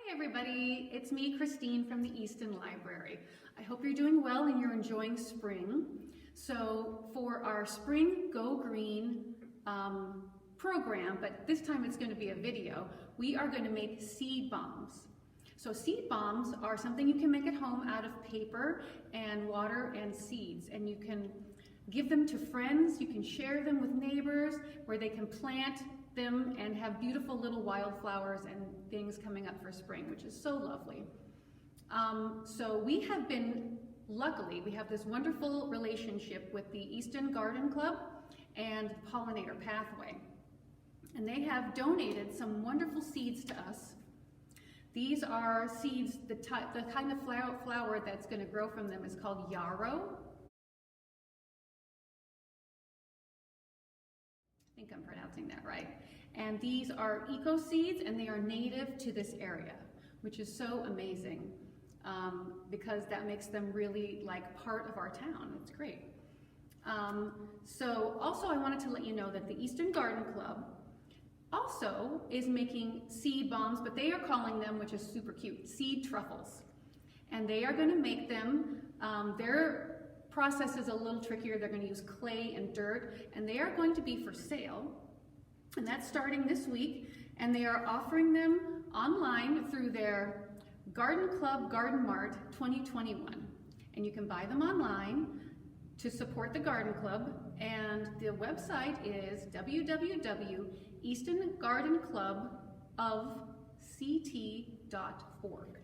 Hi everybody, it's me Christine from the Easton Library. I hope you're doing well and you're enjoying spring. So for our Spring Go Green program, but this time it's going to be a video, we are going to make seed bombs. So seed bombs are something you can make at home out of paper and water and seeds, and you can give them to friends, you can share them with neighbors where they can plant them and have beautiful little wildflowers and things coming up for spring, which is so lovely. So we have been, luckily, we have this wonderful relationship with the Easton Garden Club and Pollinator Pathway. And they have donated some wonderful seeds to us. These are seeds, the kind of flower that's going to grow from them is called yarrow. I think I'm pronouncing that right. And these are eco seeds, and they are native to this area, which is so amazing because that makes them really like part of our town. It's great. So also I wanted to let you know that the Easton Garden Club also is making seed bombs, but they are calling them, which is super cute, seed truffles. And they are going to make them, their process is a little trickier. They're going to use clay and dirt, and they are going to be for sale. And that's starting this week, and they are offering them online through their Garden Club Garden Mart 2021. And you can buy them online to support the Garden Club, and the website is www.eastongardenclubofct.org.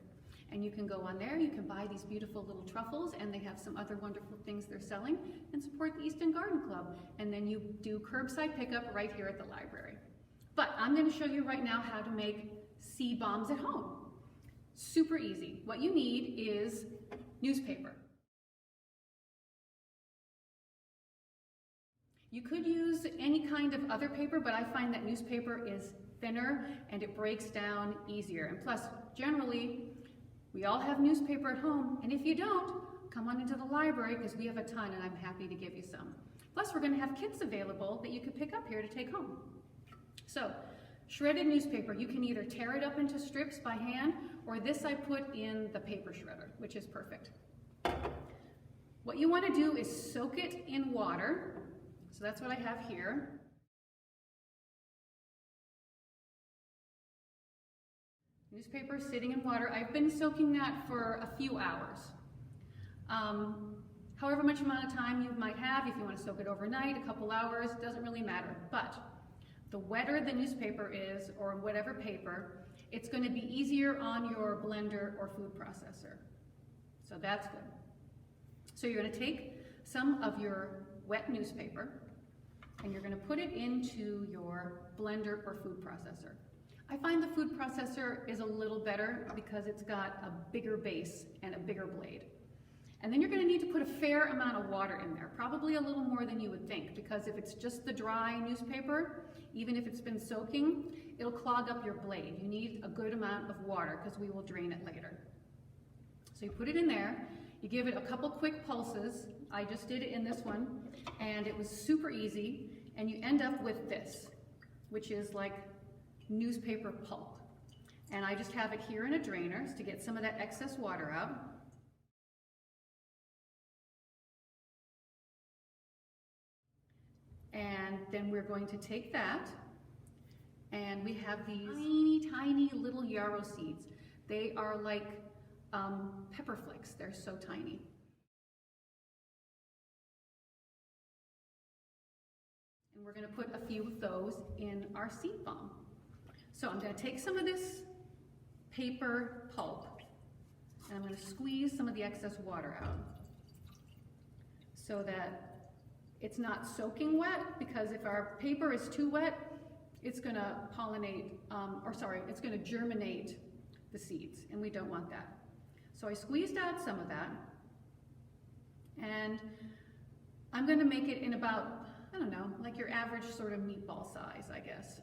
And you can go on there, you can buy these beautiful little truffles, and they have some other wonderful things they're selling, and support the Easton Garden Club. And then you do curbside pickup right here at the library. But I'm going to show you right now how to make seed bombs at home. Super easy. What you need is newspaper. You could use any kind of other paper, but I find that newspaper is thinner and it breaks down easier. And plus, generally, we all have newspaper at home, and if you don't, come on into the library because we have a ton and I'm happy to give you some. Plus, we're going to have kits available that you can pick up here to take home. So, shredded newspaper, you can either tear it up into strips by hand, or this I put in the paper shredder, which is perfect. What you want to do is soak it in water. So that's what I have here. Newspaper sitting in water. I've been soaking that for a few hours. However much amount of time you might have, if you want to soak it overnight, a couple hours, doesn't really matter. But the wetter the newspaper is, or whatever paper, it's going to be easier on your blender or food processor. So that's good. So you're going to take some of your wet newspaper and you're going to put it into your blender or food processor. I find the food processor is a little better because it's got a bigger base and a bigger blade. And then you're going to need to put a fair amount of water in there, probably a little more than you would think, because if it's just the dry newspaper, even if it's been soaking, it'll clog up your blade. You need a good amount of water because we will drain it later. So you put it in there, you give it a couple quick pulses. I just did it in this one, and it was super easy, and you end up with this, which is like newspaper pulp. And I just have it here in a drainer to get some of that excess water out. And then we're going to take that, and we have these tiny, tiny little yarrow seeds. They are like pepper flakes. They're so tiny. And we're going to put a few of those in our seed bomb. So I'm going to take some of this paper pulp, and I'm going to squeeze some of the excess water out so that it's not soaking wet, because if our paper is too wet, it's going to pollinate, it's going to germinate the seeds, and we don't want that. So I squeezed out some of that, and I'm going to make it in about, I don't know, like your average sort of meatball size, I guess.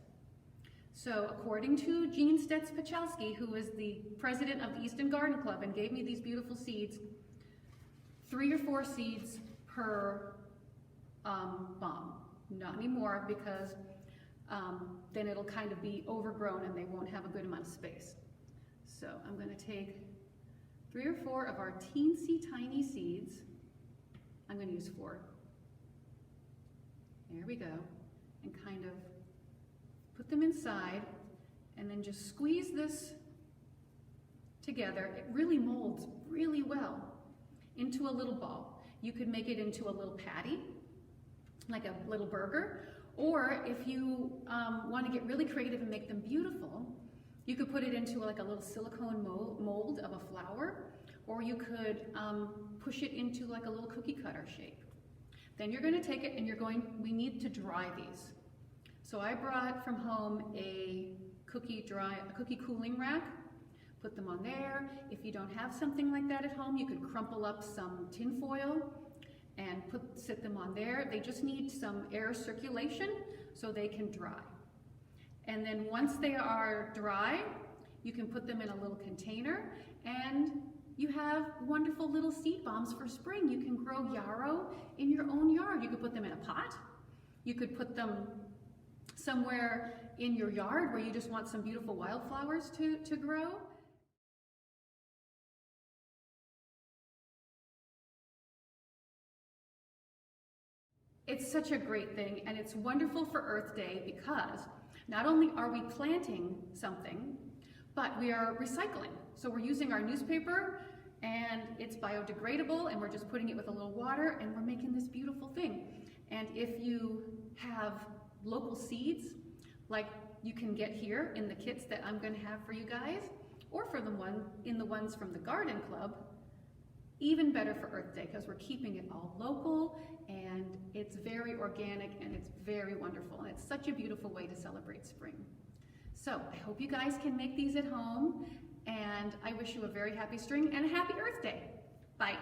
So according to Jean Stets-Pachalski, who is the president of the Easton Garden Club and gave me these beautiful seeds, 3 or 4 seeds per bomb. Not anymore, because then it'll kind of be overgrown and they won't have a good amount of space. So I'm going to take 3 or 4 of our teensy tiny seeds. I'm going to use 4. There we go. And kind of put them inside, and then just squeeze this together. It really molds really well into a little ball. You could make it into a little patty, like a little burger, or if you want to get really creative and make them beautiful, you could put it into like a little silicone mold of a flower, or you could push it into like a little cookie cutter shape. Then you're going to take it and we need to dry these. So I brought from home a cookie cooling rack. Put them on there. If you don't have something like that at home, you could crumple up some tin foil and sit them on there. They just need some air circulation so they can dry. And then once they are dry, you can put them in a little container, and you have wonderful little seed bombs for spring. You can grow yarrow in your own yard. You could put them in a pot. You could put them somewhere in your yard where you just want some beautiful wildflowers to grow. It's such a great thing, and it's wonderful for Earth Day because not only are we planting something, but we are recycling. So we're using our newspaper, and it's biodegradable, and we're just putting it with a little water, and we're making this beautiful thing. And if you have local seeds, like you can get here in the kits that I'm going to have for you guys, or for the ones from the Garden Club, even better for Earth Day because we're keeping it all local, and it's very organic, and it's very wonderful, and it's such a beautiful way to celebrate spring. So I hope you guys can make these at home, and I wish you a very happy spring and a happy Earth Day. Bye.